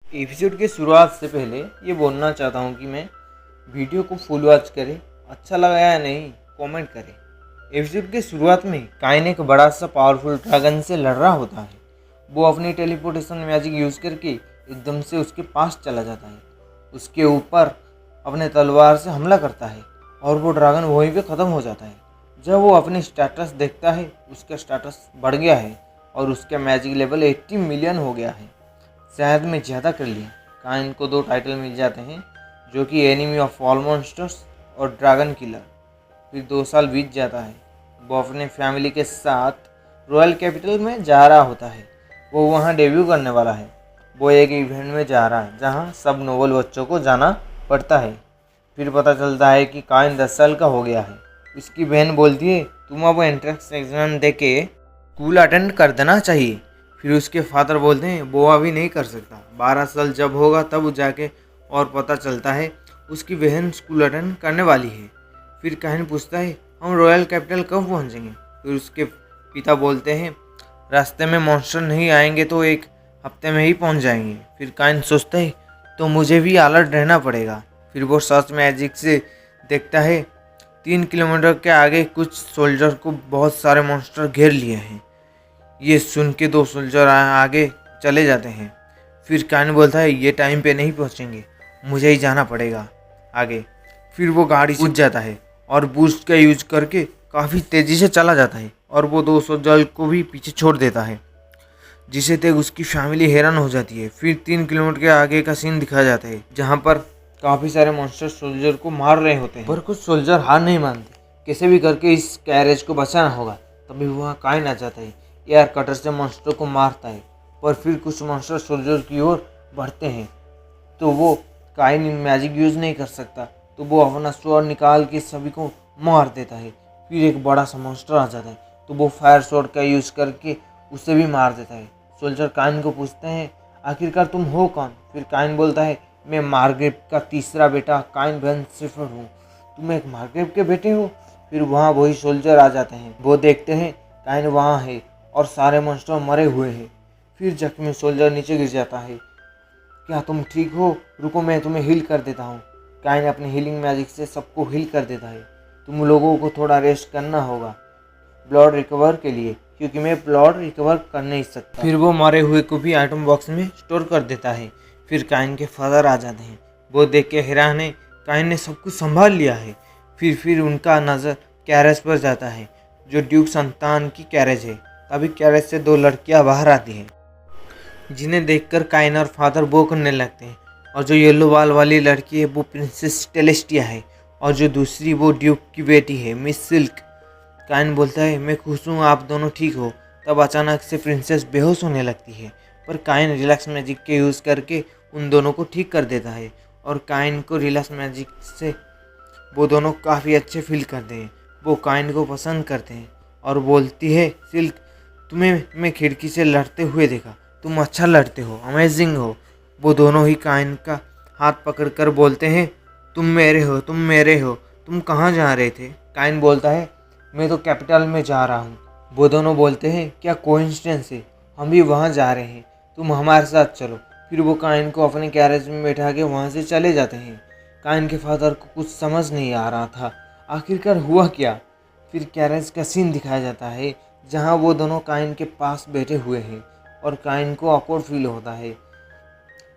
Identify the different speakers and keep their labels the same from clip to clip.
Speaker 1: Episode की शुरुआत से पहले ये बोलना चाहता हूँ कि मैं वीडियो को फुल वॉच करें, अच्छा लगा या नहीं कमेंट करें। एपिसोड की शुरुआत में काइन एक बड़ा सा पावरफुल ड्रैगन से लड़ रहा होता है। वो अपनी टेलीपोर्टेशन मैजिक यूज़ करके एकदम से उसके पास चला जाता है, उसके ऊपर अपने तलवार से हमला करता है और वो ड्रैगन वहीं पे ख़त्म हो जाता है। जब वो अपनी स्टेटस देखता है, उसका स्टेटस बढ़ गया है और उसका मैजिक लेवल 80 मिलियन हो गया है। शायद में ज़्यादा कर लिया। काइन को 2 टाइटल मिल जाते हैं, जो कि एनिमी ऑफ ऑल मॉन्स्टर्स और ड्रैगन किलर। फिर 2 साल बीत जाता है। वो अपने फैमिली के साथ रॉयल कैपिटल में जा रहा होता है। वो वहाँ डेब्यू करने वाला है। वो एक इवेंट में जा रहा है जहाँ सब नोबल बच्चों को जाना पड़ता है। फिर पता चलता है कि काइन 10 साल का हो गया है। उसकी बहन बोलती है तुम अब एंट्रेंस एग्जाम दे के स्कूल अटेंड कर देना चाहिए। फिर उसके फादर बोलते हैं वो अभी नहीं कर सकता, 12 साल जब होगा तब जाके। और पता चलता है उसकी बहन स्कूल अटेंड करने वाली है। फिर काइन पूछता है हम रॉयल कैपिटल कब पहुंचेंगे। फिर उसके पिता बोलते हैं रास्ते में मॉन्स्टर नहीं आएंगे तो 1 हफ्ते में ही पहुंच जाएंगे। फिर काइन सोचता है तो मुझे भी अलर्ट रहना पड़ेगा। फिर वो सर्च मैजिक से देखता है 3 किलोमीटर के आगे कुछ सोल्जर को बहुत सारे मॉन्स्टर घेर लिए हैं। ये सुन के 2 सोल्जर आगे चले जाते हैं। फिर काइन बोलता है ये टाइम पे नहीं पहुंचेंगे, मुझे ही जाना पड़ेगा आगे। फिर वो गाड़ी से कूद जाता है और बूस्ट का यूज करके काफ़ी तेज़ी से चला जाता है और वो 2 सोल्जर को भी पीछे छोड़ देता है, जिसे देख उसकी फैमिली हैरान हो जाती है। फिर 3 किलोमीटर के आगे का सीन दिखाया जाता है जहाँ पर काफ़ी सारे मॉन्स्टर सोल्जर को मार रहे होते हैं, पर कुछ सोल्जर हार नहीं मानते। कैसे भी करके इस कैरेज को बचाना होगा। तभी वहाँ काइन आ जाता है, एयर कटर से मॉन्स्टर को मारता है। पर फिर कुछ मॉन्स्टर सोल्जर की ओर बढ़ते हैं तो वो काइन मैजिक यूज़ नहीं कर सकता, तो वो अपना स्वॉर्ड निकाल के सभी को मार देता है। फिर एक बड़ा सा मॉन्स्टर आ जाता है तो वो फायर स्वॉर्ड का यूज़ करके उसे भी मार देता है। सोल्जर काइन को पूछते हैं आखिरकार तुम हो कौन। फिर काइन बोलता है मैं मार्ग्रेव का तीसरा बेटा काइन वैन सिफर हूँ। तुम एक मार्ग्रेव के बेटे हो। फिर वहाँ वही सोल्जर आ जाते हैं। वो देखते हैं काइन वहाँ है और सारे मॉन्स्टर मरे हुए हैं। फिर जख्मी सोल्जर नीचे गिर जाता है। क्या तुम ठीक हो? रुको मैं तुम्हें हील कर देता हूँ। काइन अपने हीलिंग मैजिक से सबको हील कर देता है। तुम लोगों को थोड़ा रेस्ट करना होगा ब्लड रिकवर के लिए, क्योंकि मैं ब्लड रिकवर कर नहीं सकता। फिर वो मरे हुए को भी आइटम बॉक्स में स्टोर कर देता है। फिर काइन के फादर आ जाते हैं। वो देख के हैरान है, काइन ने सब कुछ संभाल लिया है। फिर उनका नज़र कैरेज पर जाता है जो ड्यूक संतान की कैरेज है। तभी कैरेज से 2 लड़कियां बाहर आती हैं, जिन्हें देखकर काइन और फादर वो करने लगते हैं। और जो येलो बाल वाली लड़की है वो प्रिंसेस टेलेस्टिया है और जो दूसरी वो ड्यूक की बेटी है मिस सिल्क। काइन बोलता है मैं खुश हूँ आप दोनों ठीक हो। तब अचानक से प्रिंसेस बेहोश होने लगती है, पर काइन रिलैक्स मैजिक के यूज़ करके उन दोनों को ठीक कर देता है। और काइन को रिलैक्स मैजिक से वो दोनों काफ़ी अच्छे फील करते हैं। वो काइन को पसंद करते हैं और बोलती है सिल्क तुम्हें मैं खिड़की से लड़ते हुए देखा, तुम अच्छा लड़ते हो, अमेजिंग हो। वो दोनों ही काइन का हाथ पकड़कर बोलते हैं तुम मेरे हो, तुम मेरे हो। तुम कहाँ जा रहे थे? काइन बोलता है मैं तो कैपिटल में जा रहा हूँ। वो दोनों बोलते हैं क्या कोइंसिडेंस है, हम भी वहाँ जा रहे हैं, तुम हमारे साथ चलो। फिर वो काइन को अपने कैरेज में बैठा के वहाँ से चले जाते हैं। काइन के फादर को कुछ समझ नहीं आ रहा था आखिरकार हुआ क्या। फिर कैरेज का सीन दिखाया जाता है जहाँ वो दोनों काइन के पास बैठे हुए हैं और काइन को ऑकवर्ड फील होता है।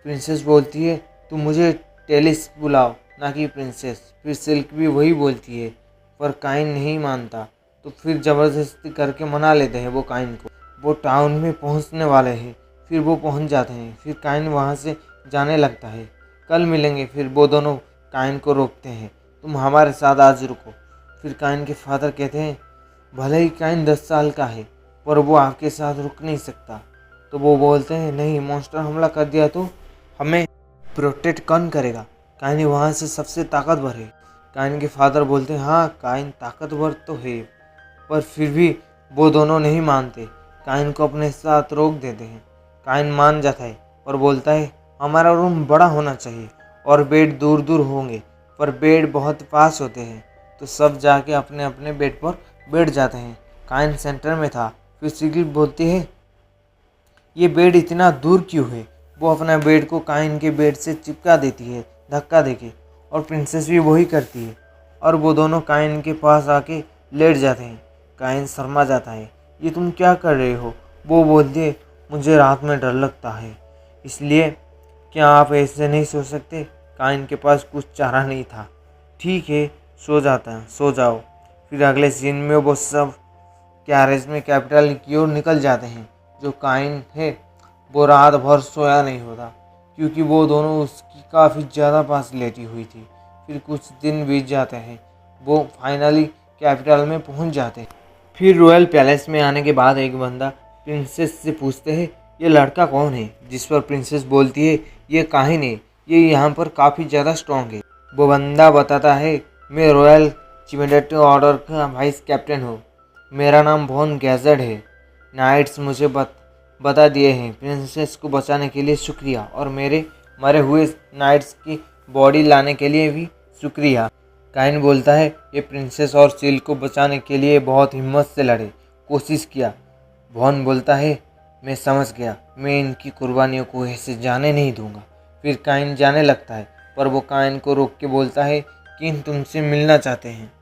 Speaker 1: प्रिंसेस बोलती है तुम मुझे टेलिस बुलाओ, ना कि प्रिंसेस। फिर सिल्क भी वही बोलती है, पर काइन नहीं मानता। तो फिर ज़बरदस्ती करके मना लेते हैं वो काइन को। वो टाउन में पहुंचने वाले हैं। फिर वो पहुंच जाते हैं। फिर काइन वहां से जाने लगता है, कल मिलेंगे। फिर वो दोनों काइन को रोकते हैं, तुम हमारे साथ आज रुको। फिर काइन के फादर कहते हैं भले ही काइन 10 साल का है, पर वो आपके साथ रुक नहीं सकता। तो वो बोलते हैं नहीं, मॉन्स्टर हमला कर दिया तो हमें प्रोटेक्ट कौन करेगा? काइन वहाँ से सबसे ताकतवर है। काइन के फादर बोलते हैं हाँ काइन ताकतवर तो है, पर फिर भी वो दोनों नहीं मानते। काइन को अपने साथ रोक देते हैं। काइन मान जाता है और बोलता है हमारा रूम बड़ा होना चाहिए और बेड दूर दूर होंगे, पर बेड बहुत पास होते हैं। तो सब जाके अपने अपने बेड पर बैठ जाते हैं। काइन सेंटर में था। फिर सिग्लिट बोलती है ये बेड इतना दूर क्यों है? वो अपना बेड को काइन के बेड से चिपका देती है धक्का देके, और प्रिंसेस भी वही करती है और वो दोनों काइन के पास आके लेट जाते हैं। काइन शर्मा जाता है, ये तुम क्या कर रहे हो? वो बोलती है, मुझे रात में डर लगता है, इसलिए क्या आप ऐसे नहीं सो सकते? काइन के पास कुछ चारा नहीं था। ठीक है, सो जाओ। फिर अगले सीन में वो सब कैरेज में कैपिटल की ओर निकल जाते हैं। जो काइन है वो रात भर सोया नहीं होता, क्योंकि वो दोनों उसकी काफ़ी ज़्यादा पास लेटी हुई थी। फिर कुछ दिन बीत जाते हैं, वो फाइनली कैपिटल में पहुंच जाते हैं। फिर रॉयल पैलेस में आने के बाद एक बंदा प्रिंसेस से पूछते हैं, ये लड़का कौन है? जिस पर प्रिंसेस बोलती है, ये काहिन है, ये यहाँ पर काफ़ी ज़्यादा स्ट्रॉन्ग है। वो बंदा बताता है, मैं रॉयल चिमेडेट ऑर्डर का वाइस कैप्टन हूँ, मेरा नाम वॉन गैजेड है। नाइट्स मुझे बता दिए हैं, प्रिंसेस को बचाने के लिए शुक्रिया, और मेरे मरे हुए नाइट्स की बॉडी लाने के लिए भी शुक्रिया। काइन बोलता है, ये प्रिंसेस और सील को बचाने के लिए बहुत हिम्मत से लड़े, कोशिश किया। वॉन बोलता है, मैं समझ गया, मैं इनकी कुर्बानियों को ऐसे जाने नहीं दूंगा। फिर काइन जाने लगता है, पर वो काइन को रोक के बोलता है, किंग तुमसे मिलना चाहते हैं।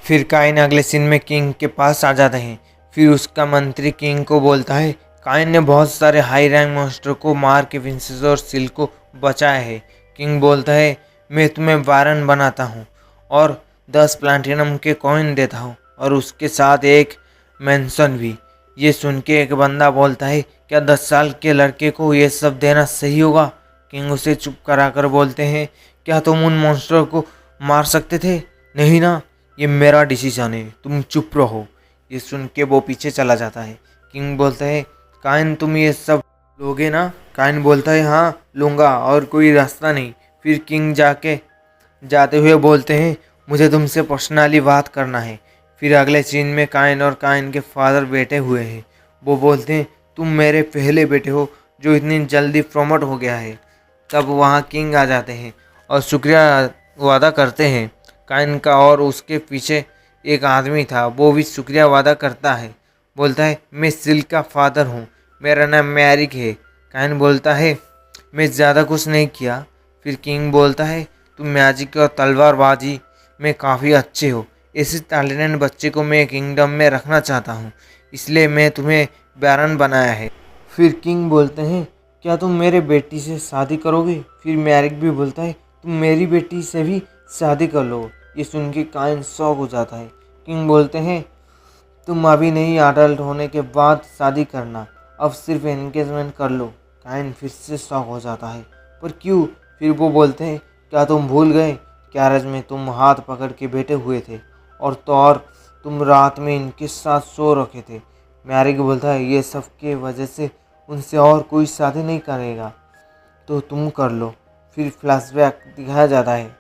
Speaker 1: फिर काइन अगले सीन में किंग के पास आ जाते हैं। फिर उसका मंत्री किंग को बोलता है, काइन ने बहुत सारे हाई रैंक मॉन्स्टर को मार के प्रिंसेस और सील को बचाया है। किंग बोलता है, मैं तुम्हें वारन बनाता हूँ और 10 प्लैटिनम के कॉइन देता हूँ, और उसके साथ एक मेंशन भी। ये सुन के एक बंदा बोलता है, क्या 10 साल के लड़के को ये सब देना सही होगा? किंग उसे चुप कराकर बोलते हैं, क्या तुम उन मॉन्स्टर को मार सकते थे? नहीं ना, ये मेरा डिसीजन है, तुम चुप रहो। ये सुन के वो पीछे चला जाता है। किंग बोलता है, काइन तुम ये सब लोगे ना? काइन बोलता है, हाँ लूँगा, और कोई रास्ता नहीं। फिर किंग जाते हुए बोलते हैं, मुझे तुमसे पर्सनली बात करना है। फिर अगले सीन में काइन और काइन के फादर बैठे हुए हैं। वो बोलते हैं, तुम मेरे पहले बेटे हो जो इतनी जल्दी प्रमोट हो गया है। तब वहाँ किंग आ जाते हैं और शुक्रिया वादा करते हैं। काइन का और उसके पीछे एक आदमी था, वो भी शुक्रिया वादा करता है। बोलता है, मैं सिल का फादर हूँ, मेरा नाम मैरिक है। काइन बोलता है, मैं ज़्यादा कुछ नहीं किया। फिर किंग बोलता है, तुम मैजिक और तलवारबाजी में काफ़ी अच्छे हो, ऐसे टैलेंटेड बच्चे को मैं किंगडम में रखना चाहता हूँ, इसलिए मैं तुम्हें बैरन बनाया है। फिर किंग बोलते हैं, क्या तुम मेरे बेटी से शादी करोगे? फिर मैरिक भी बोलता है, तुम मेरी बेटी से भी शादी कर लो। ये सुन के काइन शॉक हो जाता है। किंग बोलते हैं, तुम अभी नहीं, अडल्ट होने के बाद शादी करना, अब सिर्फ एंगेजमेंट कर लो। काइन फिर से शॉक हो जाता है, पर क्यों? फिर वो बोलते हैं, क्या तुम भूल गए, कैरेज में तुम हाथ पकड़ के बैठे हुए थे और तुम रात में इनके साथ सो रखे थे। मैरिक बोलता है, ये सब के वजह से उनसे और कोई शादी नहीं करेगा, तो तुम कर लो। फिर फ्लैशबैक दिखाया जाता है,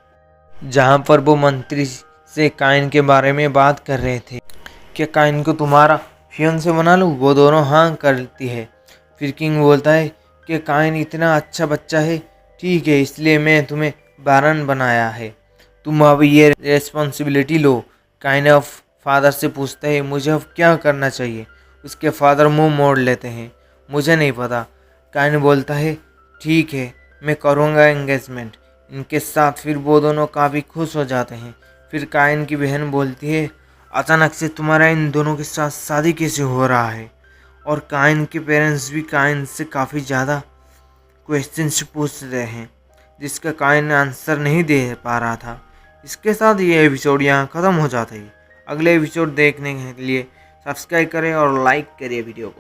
Speaker 1: जहाँ पर वो मंत्री से काइन के बारे में बात कर रहे थे, क्या काइन को तुम्हारा फियांसे बना लूँ? वो दोनों हाँ करती है। फिर किंग बोलता है कि काइन इतना अच्छा बच्चा है, ठीक है, इसलिए मैं तुम्हें बैरन बनाया है, तुम अब ये रेस्पॉन्सिबिलिटी लो। काइन ऑफ फादर से पूछता है, मुझे अब क्या करना चाहिए? उसके फादर मुंह मोड़ लेते हैं, मुझे नहीं पता। काइन बोलता है, ठीक है, मैं करूँगा एंगेजमेंट इनके साथ। फिर वो दोनों काफ़ी खुश हो जाते हैं। फिर काइन की बहन बोलती है, अचानक से तुम्हारा इन दोनों के साथ शादी कैसे हो रहा है? और काइन के पेरेंट्स भी काइन से काफ़ी ज़्यादा क्वेश्चंस पूछ रहे हैं, जिसका काइन आंसर नहीं दे पा रहा था। इसके साथ ये एपिसोड यहाँ ख़त्म हो जाता है। अगले एपिसोड देखने के लिए सब्सक्राइब करें और लाइक करिए वीडियो को।